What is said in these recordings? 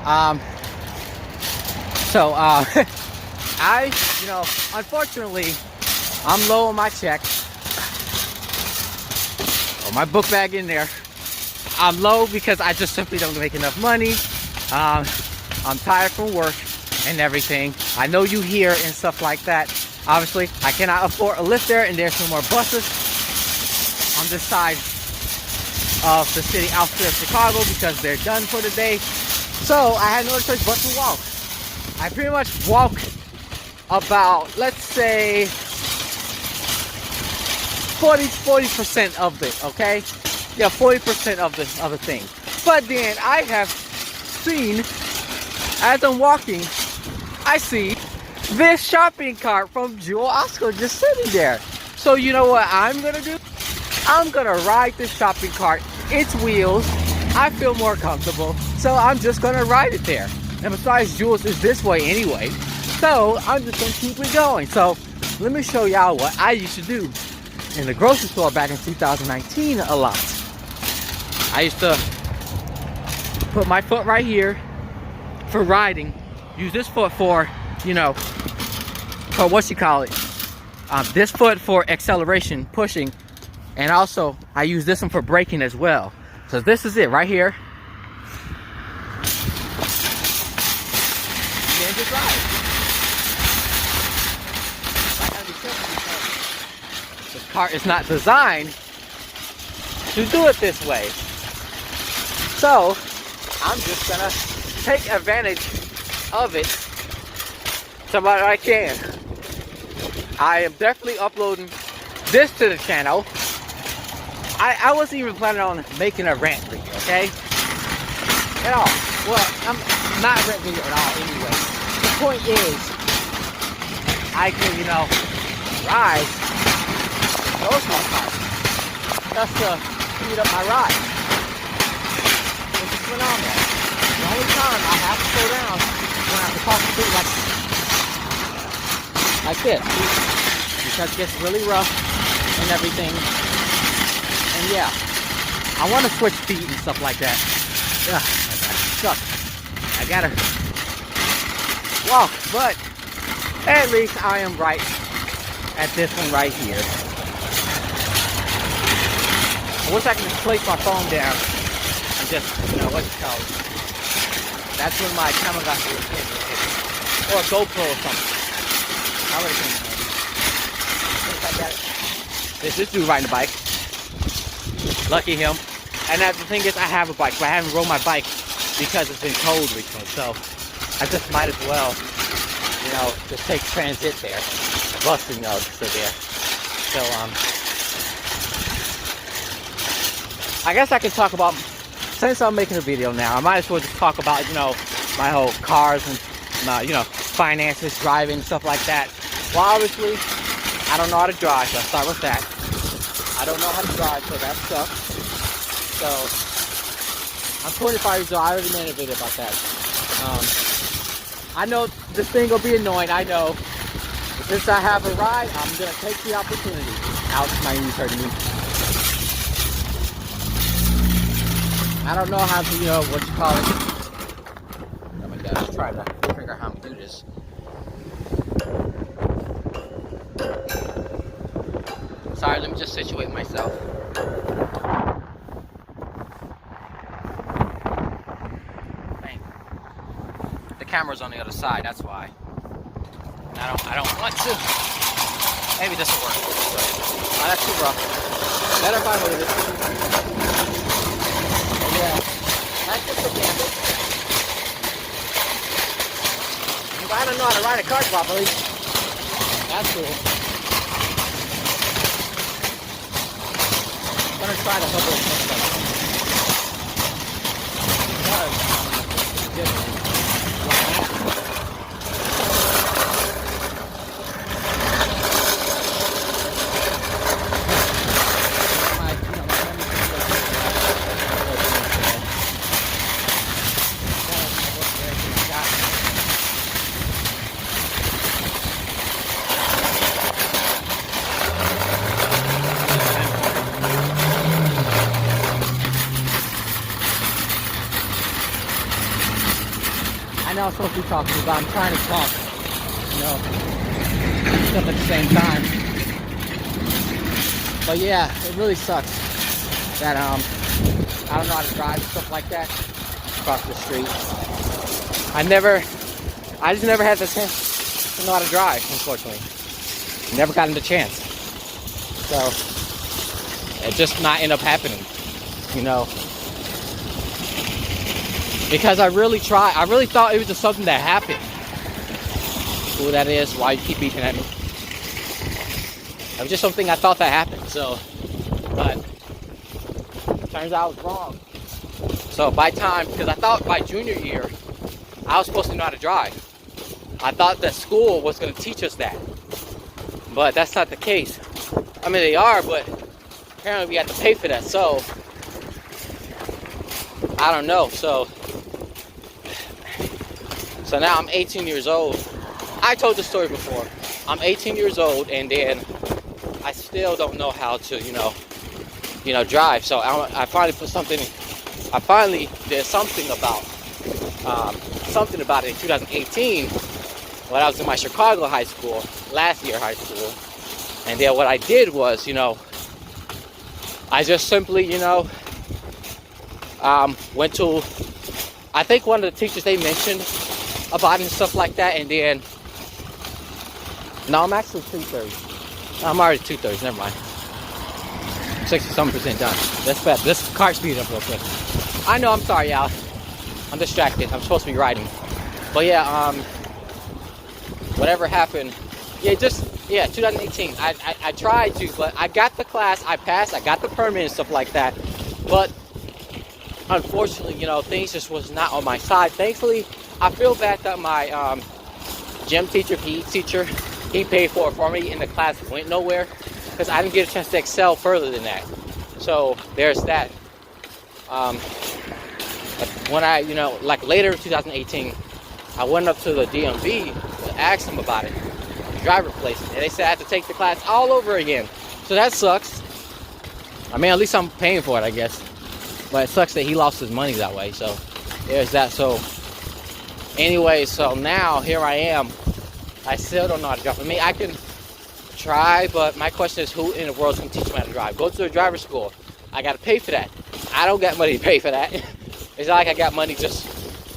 Um, I, unfortunately, I'm low on my check. Oh, my book bag in there. I'm low because I just simply don't make enough money. I'm tired from work and everything. I know you hear and stuff like that. Obviously, I cannot afford a lift there, and there's no more buses on this side of the city outskirts of Chicago because they're done for the day. So I had no choice but to walk. I pretty much walk about, let's say, 40% of it, okay? Yeah, 40% of the thing. But then I have seen, as I'm walking, I see this shopping cart from Jewel Oscar just sitting there. So you know what I'm gonna do? I'm gonna ride this shopping cart, its wheels. I feel more comfortable, so I'm just gonna ride it there. And besides, Jewel's is this way anyway, so I'm just gonna keep it going. So let me show y'all what I used to do in the grocery store back in 2019 a lot. I used to put my foot right here for riding, use this foot for, for this foot for acceleration, pushing, and also I use this one for braking as well. So this is it right here. Then just ride. I gotta be careful because this car is not designed to do it this way. So I'm just gonna take advantage of it so much I can. I am definitely uploading this to the channel. I wasn't even planning on making a rant video, okay? At all. Well, I'm not a rant video at all anyway. The point is, I can, ride those small cars. That's to speed up my ride. Which is phenomenal. The only time I have to slow down when I have to cross the street like this. Because it gets really rough and everything. And yeah, I want to switch feet and stuff like that. Yeah, I gotta walk, but at least I am right at this one right here. I wish I could just place my phone down and just, that's when my camera got to hit. Or a GoPro or something. I would have been. There's this dude riding a bike. Lucky him. And the thing is, I have a bike, but I haven't rode my bike because it's been cold recently. So I just might as well, just take transit there. Busting nugs are there. So I guess I can talk about, since I'm making a video now, I might as well just talk about, my whole cars and my, finances, driving, stuff like that. Well, obviously, I don't know how to drive, so I'll start with that. I don't know how to drive, so that sucks. So, I'm 25 years old. I already made a video about that. I know this thing will be annoying, I know. But since I have a ride, I'm going to take the opportunity. Ouch, my knee's hurting me. I don't know how to, what you call it. Oh my God, I'm trying to figure out how to do this. Sorry, let me just situate myself. Dang. The camera's on the other side, that's why. I don't want to. Maybe this will work. Oh, that's too rough. Better if I move it. Yeah. That's just a gambit. If I don't know how to ride a car properly, that's cool. I'm gonna try to hover I know I'm supposed to be talking, but I'm trying to talk, you know, stuff at the same time. But yeah, it really sucks that I don't know how to drive and stuff like that across the street. I just never had the chance to know how to drive, unfortunately. Never gotten the chance. So it just not end up happening, you know. Because I really tried. I really thought it was just something that happened. Who that is, why you keep beeping at me. It was just something I thought that happened. So, but turns out I was wrong. So because I thought by junior year, I was supposed to know how to drive. I thought that school was going to teach us that. But that's not the case. I mean, they are, but apparently we have to pay for that. So, I don't know. So now I'm 18 years old. I told the story before. I'm 18 years old, and then I still don't know how to, you know, drive. So I finally did something about it in 2018 when I was in my Chicago high school, last year high school. And then what I did was, you know, I just simply, you know, went to, I think one of the teachers they mentioned about it and stuff like that. And then, no, I'm actually 2/3. I'm already 2/3, never mind. 60-something% done. That's better. This car speed up real quick. I know, I'm sorry, y'all. I'm distracted. I'm supposed to be riding. But yeah, whatever happened, 2018. I tried to, but I got the class, I passed, I got the permit and stuff like that. But unfortunately, you know, things just was not on my side. Thankfully, I feel bad that my gym teacher, PE teacher, he paid for it for me, and the class went nowhere because I didn't get a chance to excel further than that. So there's that. When I, you know, like later in 2018, I went up to the DMV to ask them about it, the driver place, and they said I had to take the class all over again. So that sucks. I mean, at least I'm paying for it, I guess. But it sucks that he lost his money that way. So there's that. So anyway, so now here I am. I still don't know how to drive. I mean, I can try, but my question is, who in the world is going to teach me how to drive? Go to a driver's school. I got to pay for that. I don't got money to pay for that. It's not like I got money just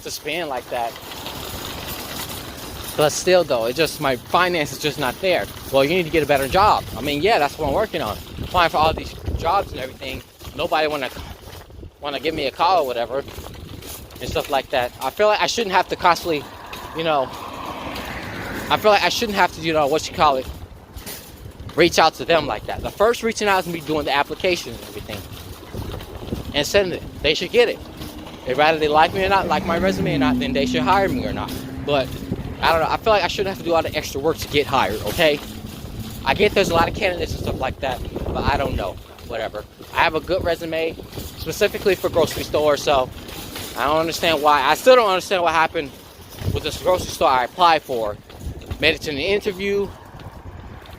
to spend like that. But still, though, it's just my finance is just not there. Well, you need to get a better job. I mean, yeah, that's what I'm working on. Applying for all these jobs and everything. Nobody want to give me a call or whatever and stuff like that. I feel like I shouldn't have to constantly, you know, reach out to them like that. The first reaching out is me doing the application and everything and sending it. They should get it. Rather they like me or not, like my resume or not, then they should hire me or not. But I don't know. I feel like I shouldn't have to do all the extra work to get hired, okay? I get there's a lot of candidates and stuff like that, but I don't know. Whatever. I have a good resume specifically for grocery stores, so I don't understand why. I still don't understand what happened with this grocery store I applied for. Made it to the interview.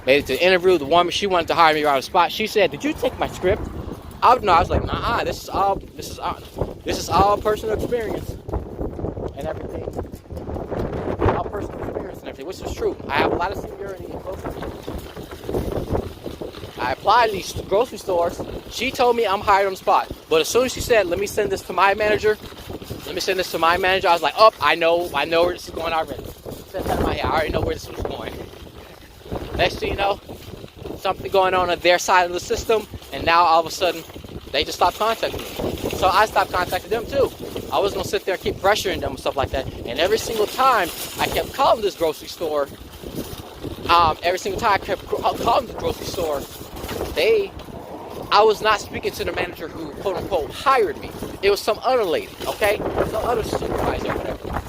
The woman, she wanted to hire me right on the spot. She said, "Did you take my script?" I was like, "Nah, this is all personal experience and everything. All personal experience and everything," which is true. I have a lot of seniority in grocery. I applied to these grocery stores. She told me I'm hired on the spot. But as soon as she said, "Let me send this to my manager," I was like, "Oh, I know where this is going already." Said that in my head. I already know where this was going. Next thing you know, something going on their side of the system, and now all of a sudden, they just stopped contacting me. So I stopped contacting them too. I was gonna sit there and keep pressuring them and stuff like that. And every single time I kept calling this grocery store, I was not speaking to the manager who, quote unquote, hired me. It was some other lady, okay? Some other supervisor, whatever.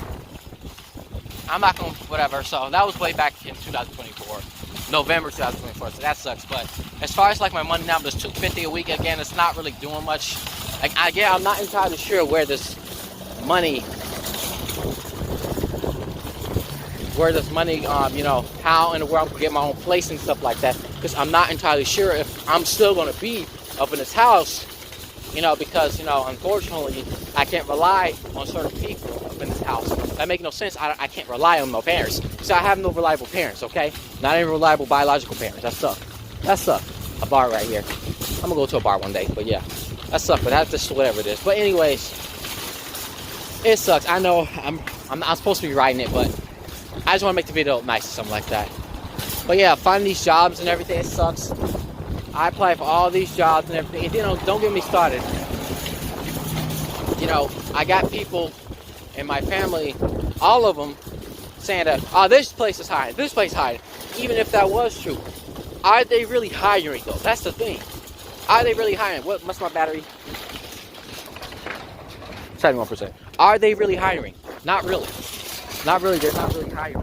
I'm not gonna, whatever. So that was way back in 2024, November 2024. So that sucks. But as far as like my money now, there's $250 a week. Again, it's not really doing much. Like, I'm not entirely sure where this money, you know, how in the world I'm gonna get my own place and stuff like that. Because I'm not entirely sure if I'm still gonna be up in this house, you know, because, you know, unfortunately, I can't rely on certain people up in this house. That make no sense. I can't rely on my parents. So I have no reliable parents, okay? Not even reliable biological parents. That suck. That suck. A bar right here. I'm gonna go to a bar one day, but yeah. That suck, but that's just whatever it is. But anyways, it sucks. I know I'm not supposed to be riding it, but I just want to make the video nice or something like that. But yeah, finding these jobs and everything, it sucks. I apply for all these jobs and everything. And, you know, don't get me started. You know, I got people in my family, all of them, saying that, oh, this place is hiring, this place is hiring. Even if that was true, are they really hiring though? That's the thing. Are they really hiring? What's my battery? 71%. Are they really hiring? Not really. Not really. They're not really hiring.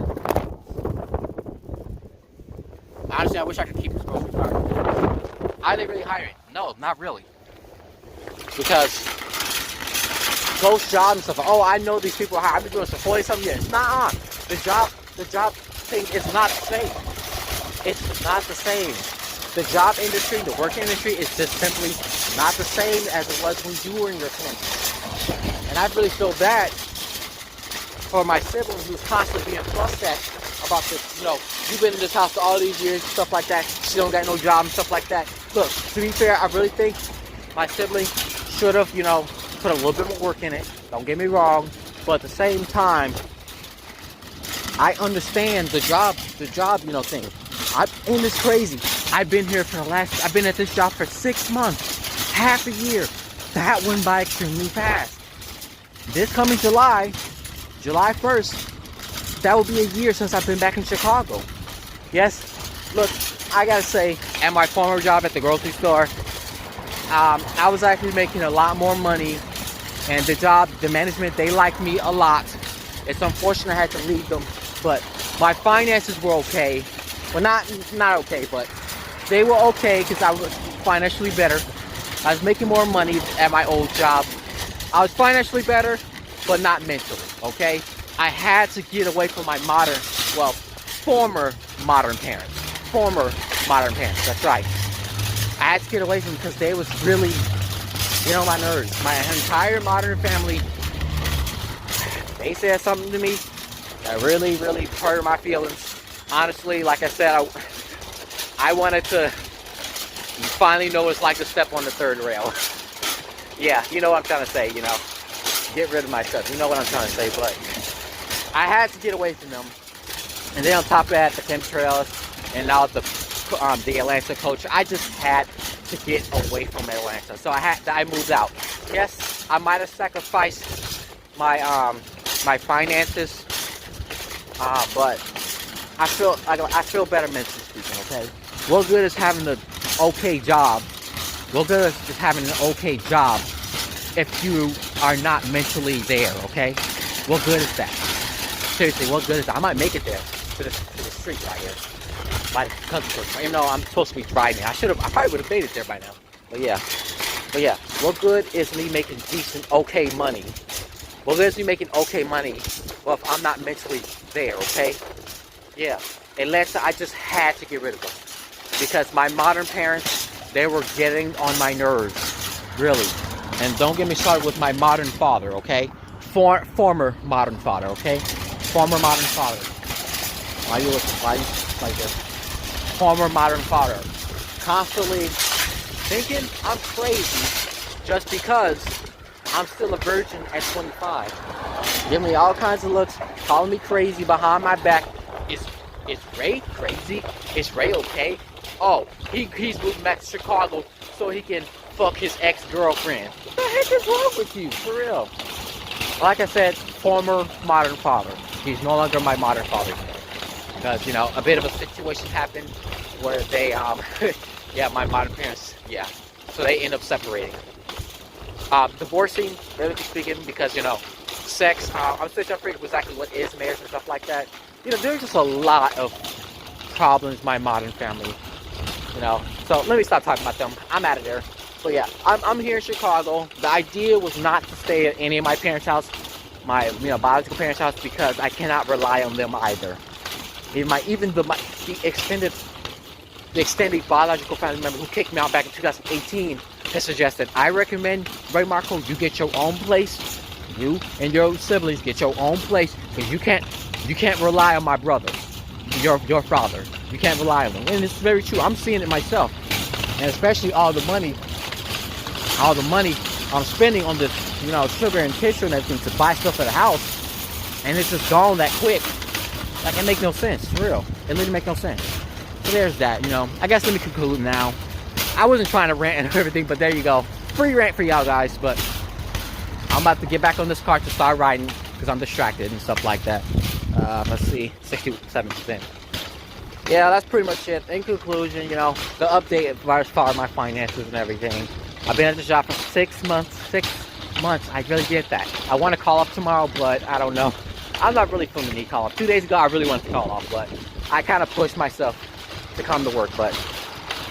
Honestly, I wish I could keep this grocery cart. Are they really hiring? No, not really. Because those jobs and stuff, oh, I know these people are hiring. I've been doing this for 40-something years. Nah, the job thing is not the same. It's not the same. The job industry, the work industry is just simply not the same as it was when you were in your 20s. And I really feel bad for my siblings who's constantly being fussed at about this. You know, you've been in this house for all these years, stuff like that. She don't got no job and stuff like that. Look, to be fair, I really think my sibling should have, you know, put a little bit more work in it. Don't get me wrong. But at the same time, I understand the job, you know, thing. And it's crazy. I've been at this job for 6 months, half a year. That went by extremely fast. This coming July 1st, that will be a year since I've been back in Chicago. Yes, look, I gotta say, at my former job at the grocery store, I was actually making a lot more money, and the management, they liked me a lot. It's unfortunate I had to leave them, but my finances were okay. Well, not okay, but they were okay because I was financially better. I was making more money at my old job. I was financially better, but not mentally, okay? I had to get away from my former modern parents. That's right. I had to get away from them because they was really, you know, my nerves. My entire modern family, they said something to me that really, really hurt my feelings. Honestly, like I said, I wanted to finally know what it's like to step on the third rail. Yeah, you know what I'm trying to say, you know. Get rid of myself. You know what I'm trying to say, but I had to get away from them. And then on top of that, the chemtrails and now the Atlanta culture, I just had to get away from Atlanta. So I moved out. Yes, I might have sacrificed my my finances, but I feel better mentally speaking, okay? What good is having an okay job? What good is just having an okay job if you are not mentally there, okay? What good is that? Seriously, what good is that? I might make it there to the street right here. My cousin's place. Even though I'm supposed to be driving. I probably would have made it there by now. But yeah, what good is me making decent, okay money? What good is me making okay money? Well, if I'm not mentally there, okay? Yeah, Atlanta, I just had to get rid of them. Because my modern parents, they were getting on my nerves. Really. And don't get me started with my modern father, okay? Former modern father, okay? Former modern father. Why you like this? Former modern father. Constantly thinking I'm crazy just because I'm still a virgin at 25. Giving me all kinds of looks, calling me crazy behind my back. Is Ray crazy? Is Ray okay? Oh, he's moving back to Chicago so he can fuck his ex-girlfriend. What the heck is wrong with you? For real. Like I said, former modern father. He's no longer my modern father. Because, you know, a bit of a situation happened where they, yeah, my modern parents, yeah. So they end up separating. Divorcing, relatively speaking, because, you know, sex, I'm still trying to figure out exactly what is marriage and stuff like that. You know, there's just a lot of problems in my modern family, you know. So let me stop talking about them. I'm out of there. But yeah, I'm here in Chicago. The idea was not to stay at any of my parents' house, my biological parents' house, because I cannot rely on them either. Even the extended biological family member who kicked me out back in 2018 has suggested, I recommend, Ray Marco, you get your own place You and your siblings get your own place, because you can't rely on my brother, your father. You can't rely on him, and it's very true. I'm seeing it myself, and especially all the money I'm spending on this, you know, sugar and tissue and everything to buy stuff for the house, and it's just gone that quick. Like, it makes no sense, for real. It literally makes no sense. So there's that, you know. I guess let me conclude now. I wasn't trying to rant and everything, but there you go. Free rant for y'all guys, but I'm about to get back on this car to start riding because I'm distracted and stuff like that. Let's see, 67%. Yeah, that's pretty much it. In conclusion, you know, the update as far as my finances and everything. I've been at the job for 6 months. 6 months. I really get that. I want to call off tomorrow, but I don't know. I'm not really feeling the need to call off. 2 days ago, I really wanted to call off, but I kind of pushed myself to come to work. But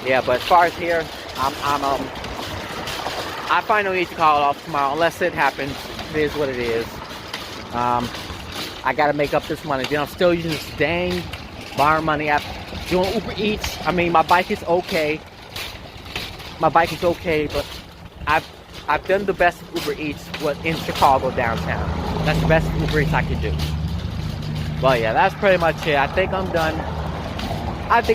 yeah, but as far as here, I find no need to call it off tomorrow unless it happens. It is what it is. I gotta make up this money. Then I'm still using this dang borrow money app, doing Uber Eats. I mean, my bike is okay. My bike is okay, but I've done the best Uber Eats in Chicago downtown. That's the best Uber Eats I can do. Well, yeah, that's pretty much it. I think I'm done. That's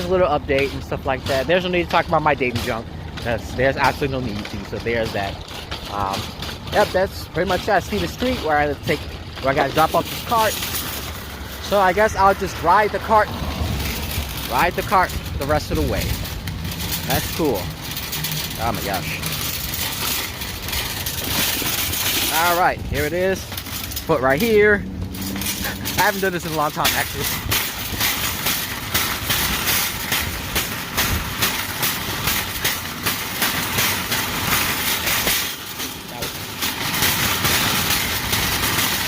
a little update and stuff like that. There's no need to talk about my dating junk. There's absolutely no need to. So there's that. Yep, that's pretty much it. I see the street where I gotta drop off this cart. So I guess I'll just ride the cart the rest of the way. That's cool. Oh my gosh. All right, here it is. Put right here. I haven't done this in a long time, actually.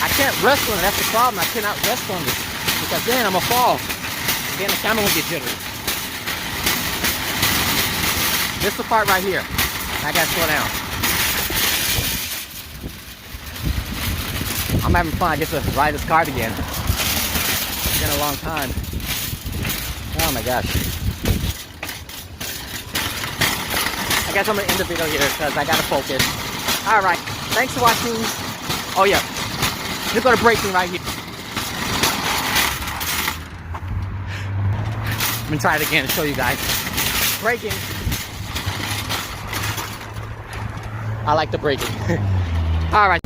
I can't rest on it. That's the problem. I cannot rest on this because then I'm gonna fall. Then the camera will get jittery. This is the part right here. I gotta slow down. I'm having fun. I get to ride this cart again. It's been a long time. Oh my gosh. I guess I'm gonna end the video here because I gotta focus. All right. Thanks for watching. Oh yeah. Just go to braking right here. I'm gonna try it again to show you guys. Braking. I like the braking. All right.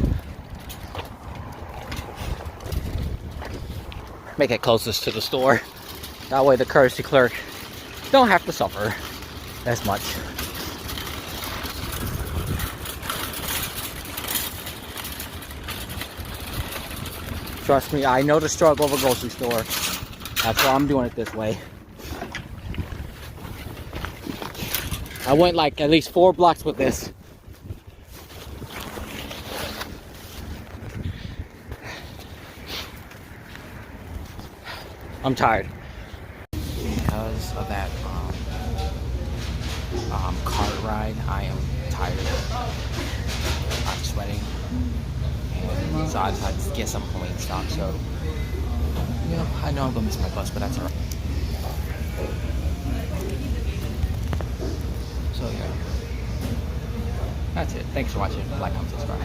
Make it closest to the store. That way the courtesy clerk don't have to suffer as much. Trust me, I know the struggle of a grocery store. That's why I'm doing it this way. I went like at least 4 blocks with this. I'm tired. Because of that cart ride, I am tired. I'm sweating. And so I decided to get some wing stock. So, you know, I know I'm gonna miss my bus, but that's alright. So yeah. That's it. Thanks for watching. Like, comment, subscribe.